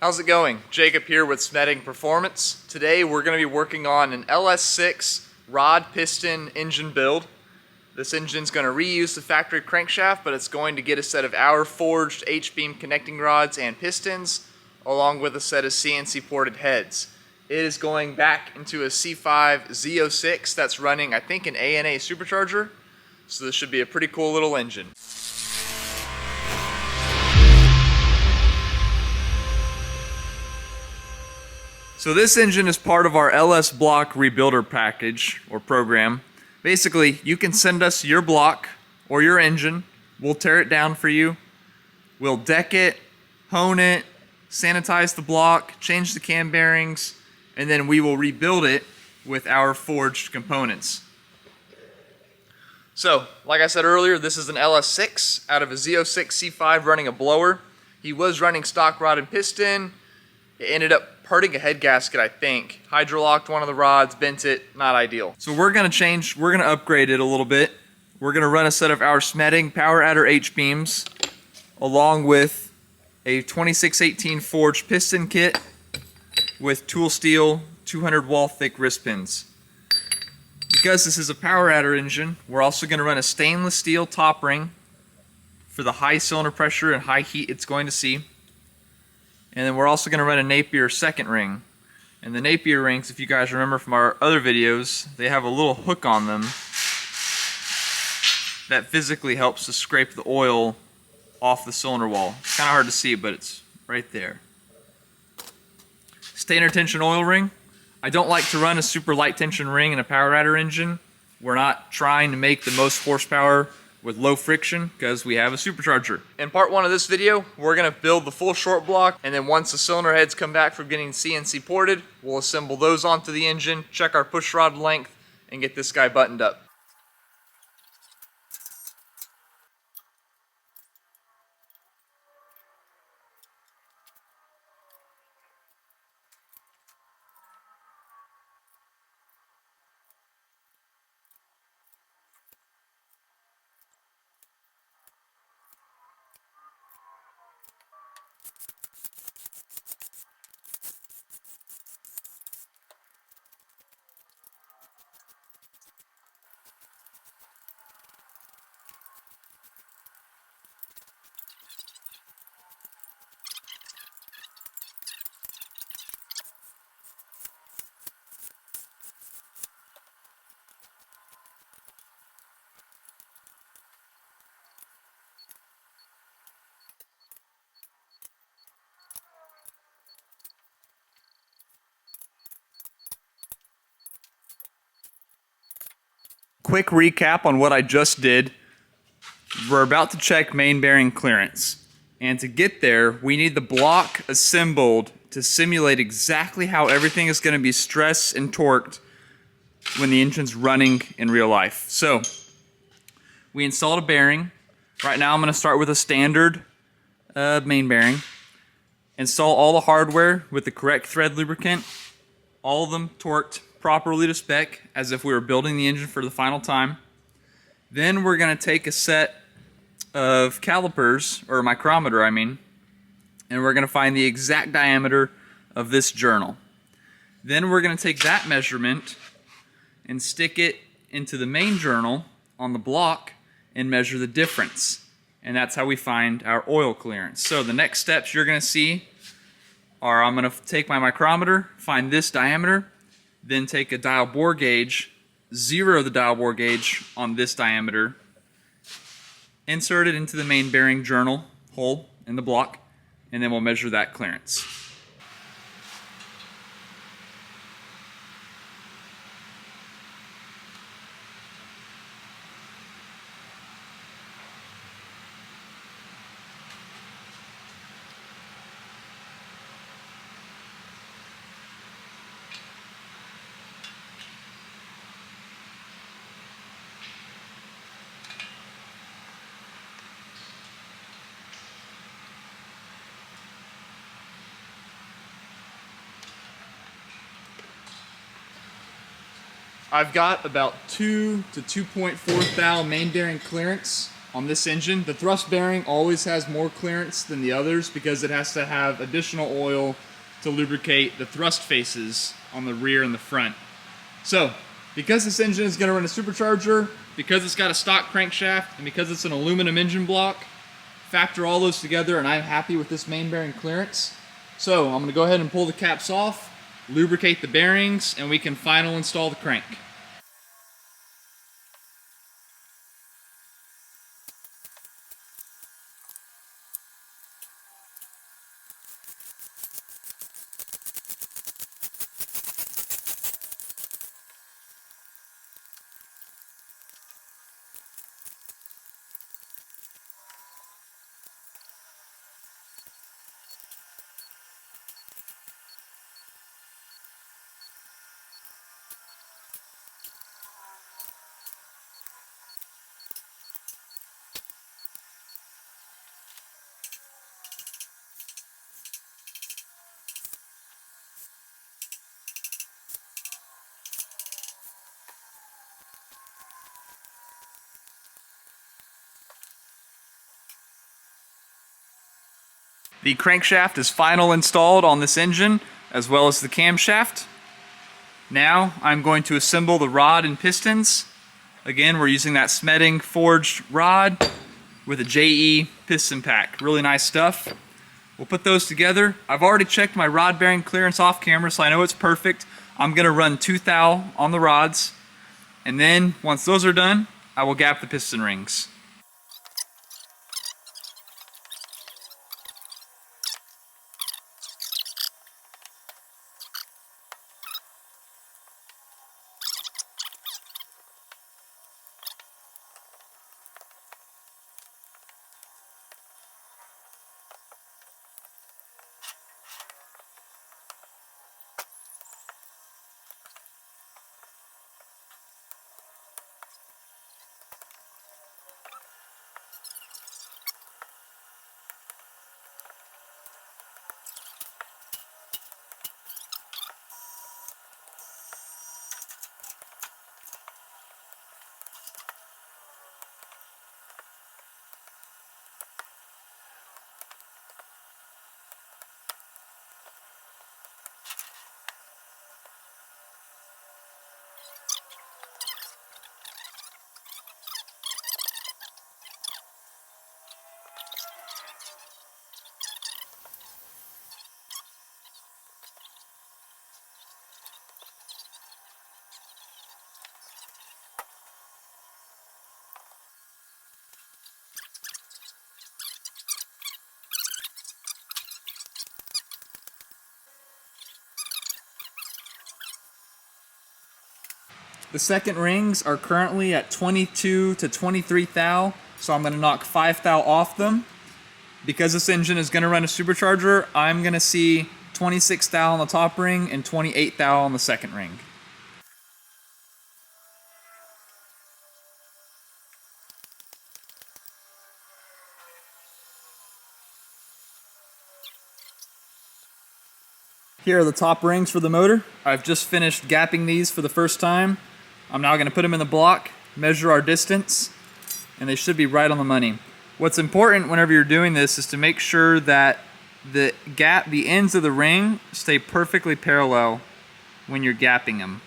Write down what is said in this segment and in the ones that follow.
How's it going? Jacob here with Smetting Performance. Today we're going to be working on an LS6 rod piston engine build. This engine's going to reuse the factory crankshaft, but it's going to get a set of our forged H-beam connecting rods and pistons, along with a set of CNC ported heads. It is going back into a C5 Z06 that's running, I think, an ANA supercharger. So this should be a pretty cool little engine. So this engine is part of our LS block rebuilder package or program. Basically, you can send us your block or your engine. We'll tear it down for you. We'll deck it, hone it, sanitize the block, change the cam bearings, and then we will rebuild it with our forged components. So, like I said earlier, this is an LS6 out of a Z06 C5 running a blower. He was running stock rod and piston. It ended up parting a head gasket, I think. Hydrolocked one of the rods, bent it, not ideal. So we're gonna upgrade it a little bit. We're gonna run a set of our Smetting Power Adder H-beams along with a 2618 forged piston kit with tool steel 200 wall thick wrist pins. Because this is a power adder engine, we're also gonna run a stainless steel top ring for the high cylinder pressure and high heat it's going to see. And then we're also going to run a Napier second ring. And the Napier rings, if you guys remember from our other videos, they have a little hook on them that physically helps to scrape the oil off the cylinder wall. It's kind of hard to see, but it's right there. Standard tension oil ring. I don't like to run a super light tension ring in a power adder engine. We're not trying to make the most horsepower with low friction because we have a supercharger. In part one of this video, we're gonna build the full short block, and then once the cylinder heads come back from getting CNC ported, we'll assemble those onto the engine, check our push rod length, and get this guy buttoned up. Quick recap on what I just did. We're about to check main bearing clearance. And to get there, we need the block assembled to simulate exactly how everything is going to be stressed and torqued when the engine's running in real life. So, we installed a bearing. Right now I'm going to start with a standard main bearing. Install all the hardware with the correct thread lubricant. All of them torqued properly to spec, as if we were building the engine for the final time. Then we're going to take a set of calipers, or micrometer I mean, and we're going to find the exact diameter of this journal. Then we're going to take that measurement and stick it into the main journal on the block and measure the difference. And that's how we find our oil clearance. So the next steps you're going to see are, I'm going to take my micrometer, find this diameter, then take a dial bore gauge, zero the dial bore gauge on this diameter, insert it into the main bearing journal hole in the block, and then we'll measure that clearance. I've got about 2 to 2.4 thou main bearing clearance on this engine. The thrust bearing always has more clearance than the others because it has to have additional oil to lubricate the thrust faces on the rear and the front. So, because this engine is going to run a supercharger, because it's got a stock crankshaft, and because it's an aluminum engine block, factor all those together and I'm happy with this main bearing clearance. So, I'm going to go ahead and pull the caps off, lubricate the bearings, and we can final install the crank. The crankshaft is final installed on this engine, as well as the camshaft. Now I'm going to assemble the rod and pistons. Again, we're using that Smeding forged rod with a JE piston pack. Really nice stuff. We'll put those together. I've already checked my rod bearing clearance off camera, so I know it's perfect. I'm going to run 2 thou on the rods, and then once those are done, I will gap the piston rings. The second rings are currently at 22 to 23 thou, so I'm going to knock 5 thou off them. Because this engine is going to run a supercharger, I'm going to see 26 thou on the top ring and 28 thou on the second ring. Here are the top rings for the motor. I've just finished gapping these for the first time. I'm now going to put them in the block, measure our distance, and they should be right on the money. What's important whenever you're doing this is to make sure that the ends of the ring stay perfectly parallel when you're gapping them.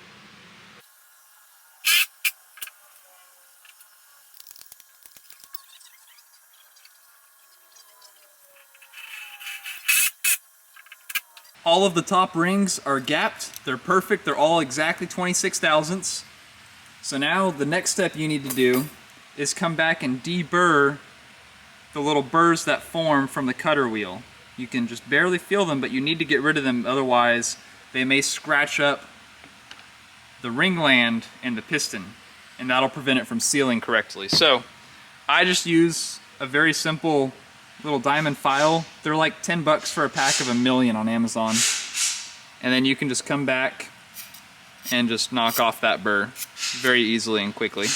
All of the top rings are gapped. They're perfect. They're all exactly 26 thousandths. So now the next step you need to do is come back and deburr the little burrs that form from the cutter wheel. You can just barely feel them, but you need to get rid of them, otherwise they may scratch up the ringland and the piston, and that'll prevent it from sealing correctly. So I just use a very simple little diamond file. They're like 10 bucks for a pack of 1,000,000 on Amazon. And then you can just come back and just knock off that burr very easily and quickly.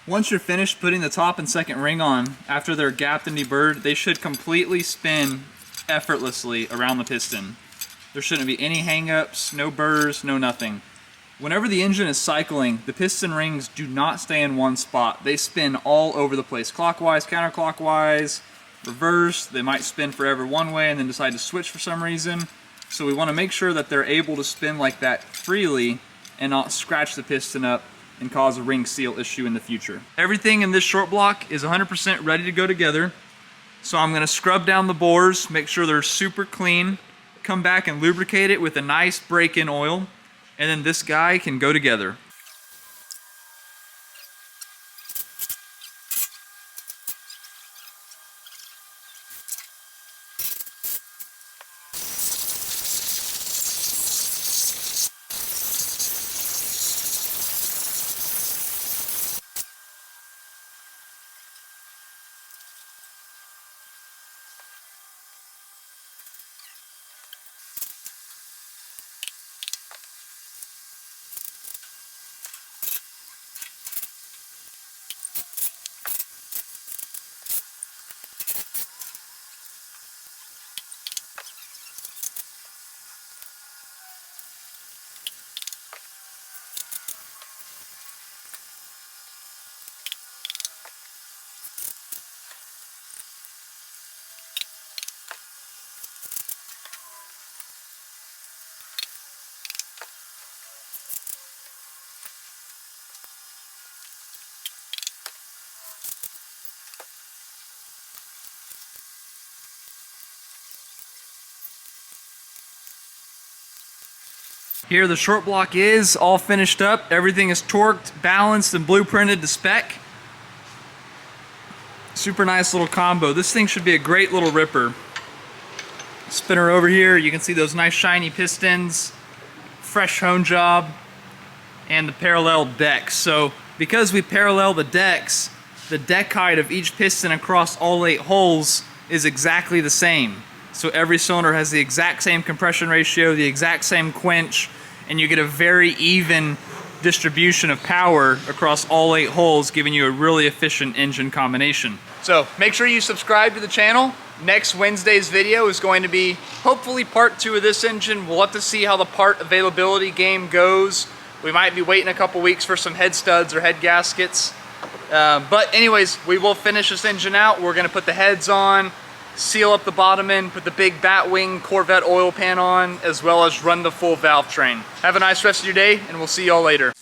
Once you're finished putting the top and second ring on, after they're gapped and deburred, they should completely spin effortlessly around the piston. There shouldn't be any hang-ups, no burrs, no nothing. Whenever the engine is cycling, the piston rings do not stay in one spot. They spin all over the place, clockwise, counterclockwise, reverse. They might spin forever one way and then decide to switch for some reason. So we want to make sure that they're able to spin like that freely and not scratch the piston up and cause a ring seal issue in the future. Everything in this short block is 100% ready to go together. So I'm going to scrub down the bores, make sure they're super clean, come back and lubricate it with a nice break-in oil, and then this guy can go together. Here the short block is all finished up. Everything is torqued, balanced, and blueprinted to spec. Super nice little combo. This thing should be a great little ripper. Spinner over here, you can see those nice shiny pistons, fresh hone job, and the parallel decks. So because we parallel the decks, the deck height of each piston across all 8 holes is exactly the same. So every cylinder has the exact same compression ratio, the exact same quench, and you get a very even distribution of power across all 8 holes, giving you a really efficient engine combination. So make sure you subscribe to the channel. Next Wednesday's video is going to be hopefully part 2 of this engine. We'll have to see how the part availability game goes. We might be waiting a couple weeks for some head studs or head gaskets. But anyways, we will finish this engine out. We're gonna put the heads on, seal up the bottom end, put the big Batwing Corvette oil pan on, as well as run the full valve train. Have a nice rest of your day, and we'll see y'all later.